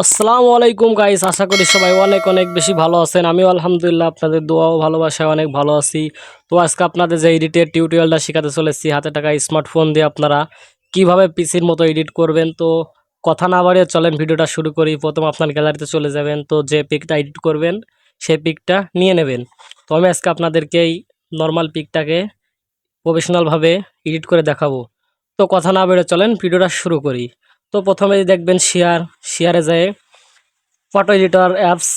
আসসালামু আলাইকুম গাইস, আশা করি সবাই অনেক অনেক বেশি ভালো আছেন। আমিও আলহামদুলিল্লাহ আপনাদের দোয়া ও ভালোবাসায় অনেক ভালো আছি। তো আজকে আপনাদের যে এডিটের টিউটোরিয়ালটা শেখাতে চলেছি, হাতে থাকা স্মার্টফোন দিয়ে আপনারা কিভাবে পিসির মতো এডিট করবেন। তো কথা না বাড়িয়ে চলেন ভিডিওটা শুরু করি। প্রথম আপনার গ্যালারিতে চলে যাবেন, তো যে পিকটা এডিট করবেন সেই পিকটা নিয়ে নেবেন। তো আমি আজকে আপনাদেরকে এই নর্মাল পিকটাকে প্রফেশনালভাবে এডিট করে দেখাবো। তো কথা না বেড়ে চলেন ভিডিওটা শুরু করি। তো প্রথমে দেখবেন শেয়ারে যায় ফটো এডিটর অ্যাপস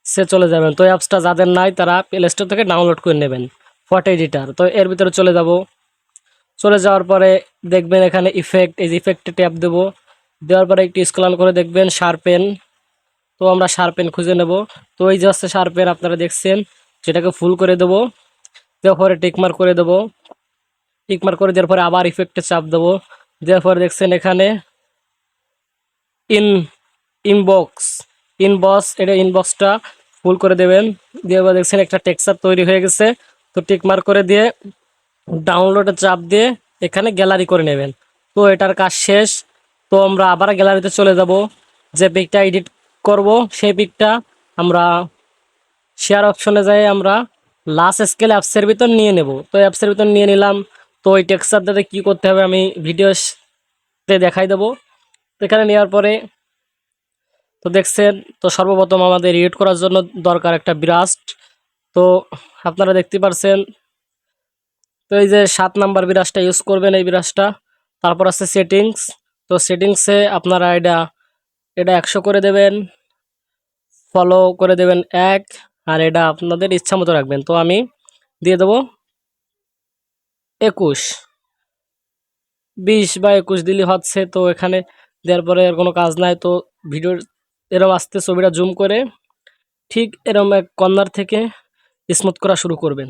সে চলে যাবেন। তো অ্যাপসটা যাদের নাই তারা প্লে স্টোর থেকে ডাউনলোড করে নেবেন ফটো এডিটার। তো এর ভিতরে চলে যাব। চলে যাওয়ার পরে দেখবেন এখানে ইফেক্ট, এই ইফেক্টে ট্যাপ দেবো। দেওয়ার পরে একটু স্ক্রল করে দেখবেন শার্পেন। তো আমরা শার্পেন খুঁজে নেব। তো এই যে হচ্ছে শার্পেন, আপনারা দেখছেন, যেটাকে ফুল করে দেবো। দেওয়ার পরে টিকমার্ক করে দেবো। টিকমার্ক করে দেওয়ার পরে আবার ইফেক্টে চাপ দেবো। দেওয়ার পরে দেখছেন এখানে ইন ইনবক্স এটা ইনবক্সটা ফুল করে দেবেন। দিয়ে এবার দেখছেন একটা টেক্সচার তৈরি হয়ে গেছে। তো টিকমার্ক করে দিয়ে ডাউনলোডে চাপ দিয়ে এখানে গ্যালারি করে নেবেন। তো এটার কাজ শেষ। তো আমরা আবার গ্যালারিতে চলে যাব। যে পিকটা এডিট করব সেই পিকটা আমরা শেয়ার অপশনে যাই, আমরা লাস্ট স্কেল অ্যাপসের ভিতর নিয়ে নেব। তো অ্যাপসের ভিতর নিয়ে নিলাম। তো ওই টেক্সচারটাতে কী করতে হবে আমি ভিডিওতে দেখাই দেবো। তো এখানে নেওয়ার পরে তো দেখছেন, তো সর্বপ্রথম আমাদের এডিট করার জন্য দরকার একটা ব্রাশ। তো আপনারা দেখতে পারছেন, তো এই যে 7 নাম্বার ব্রাশটা ইউজ করবেন, এই ব্রাশটা। তারপর আছে সেটিংস। তো সেটিংসে আপনারা এটা 100 করে দেবেন, ফলো করে দেবেন 1, আর এটা আপনাদের ইচ্ছা মতো রাখবেন। তো আমি দিয়ে দেবো 21, 20 বা 21 দিলে হচ্ছে। তো এখানে দেওয়ার পরে আর কোনো কাজ নাই। তো ভিডিওর এরম আসতে ছবিটা জুম করে ঠিক এরম এক কর্নার থেকে স্মুথ করা শুরু করবেন।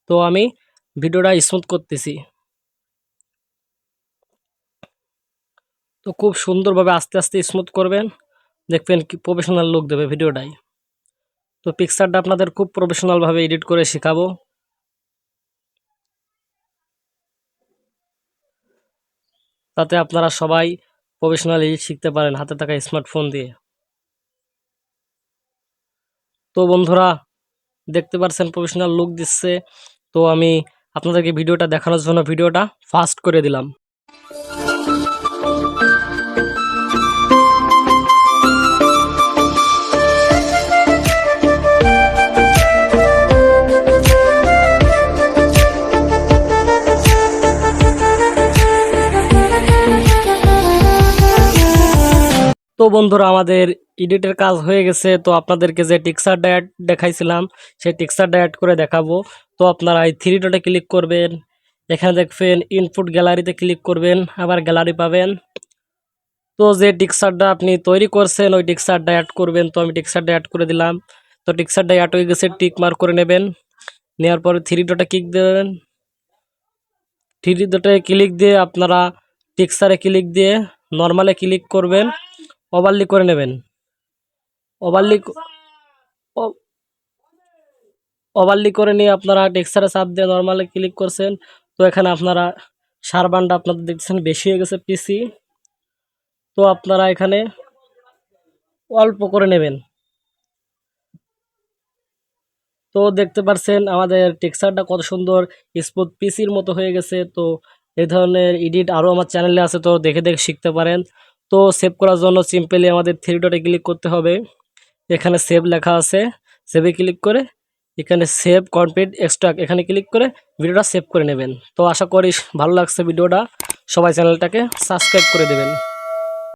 তো আমি ভিডিওটা স্মুথ করতেছি। তো খুব সুন্দরভাবে আস্তে আস্তে স্মুথ করবেন, দেখবেন কি প্রফেশনাল লুক দেবে ভিডিওটাই। তো পিকচারটা আপনাদের খুব প্রফেশনালভাবে এডিট করে শেখাবো, তাতে আপনারা সবাই প্রফেশনাল এডিট শিখতে পারেন হাতে থাকা স্মার্টফোন দিয়ে। তো বন্ধুরা দেখতে পাচ্ছেন প্রফেশনাল লুক দিচ্ছে। তো আমি আপনাদেরকে ভিডিওটা দেখানোর জন্য ভিডিওটা ফাস্ট করে দিলাম। তো বন্ধুরা আমাদের এডিটের কাজ হয়ে গেছে। তো আপনাদেরকে যে টেক্সচারটা দেখাইছিলাম সেই টেক্সচারটা অ্যাড করে দেখাবো। তো আপনারা এই 3 ডটে ক্লিক করবেন, এখানে দেখবেন ইনপুট গ্যালারিতে ক্লিক করবেন, আবার গ্যালারি পাবেন। তো যে টেক্সচারটা আপনি তৈরি করছেন ওই টেক্সচারটা অ্যাড করবেন। তো আমি টেক্সচারটা অ্যাড করে দিলাম। তো টেক্সচারটা অ্যাড হয়ে গেছে, টিক মার্ক করে নেবেন। নেওয়ার পরে 3 ডটে ক্লিক দেবেন। 3 ডটে ক্লিক দিয়ে আপনারা টেক্সচারে ক্লিক দিয়ে নর্মালে ক্লিক করবেন, ওভারলি করে নেবেন। ওভারলি ওভারলি করে নিয়ে আপনারা টেক্সচারে চাপ দিয়ে নর্মালে ক্লিক করছেন। তো এখানে আপনারা সারবানটা আপনাদের দেখছেন বেশি হয়ে গেছে পিসি। তো আপনারা এখানে অল্প করে নেবেন। তো দেখতে পাচ্ছেন আমাদের টেক্সচারটা কত সুন্দর স্মুথ পিসির মতো হয়ে গেছে। তো এই ধরনের এডিট আরও আমার চ্যানেলে আছে, তো দেখে দেখে শিখতে পারেন। তো সেভ করার জন্য সিম্পলি আমাদের 3 ডটে ক্লিক করতে হবে। এখানে সেভ লেখা আছে, সেভে ক্লিক করে এখানে সেভ কমপ্লিট এক্সট্রাক্ট এখানে ক্লিক করে ভিডিওটা সেভ করে নেবেন। তো আশা করি ভালো লাগছে ভিডিওটা, সবাই চ্যানেলটাকে সাবস্ক্রাইব করে দেবেন।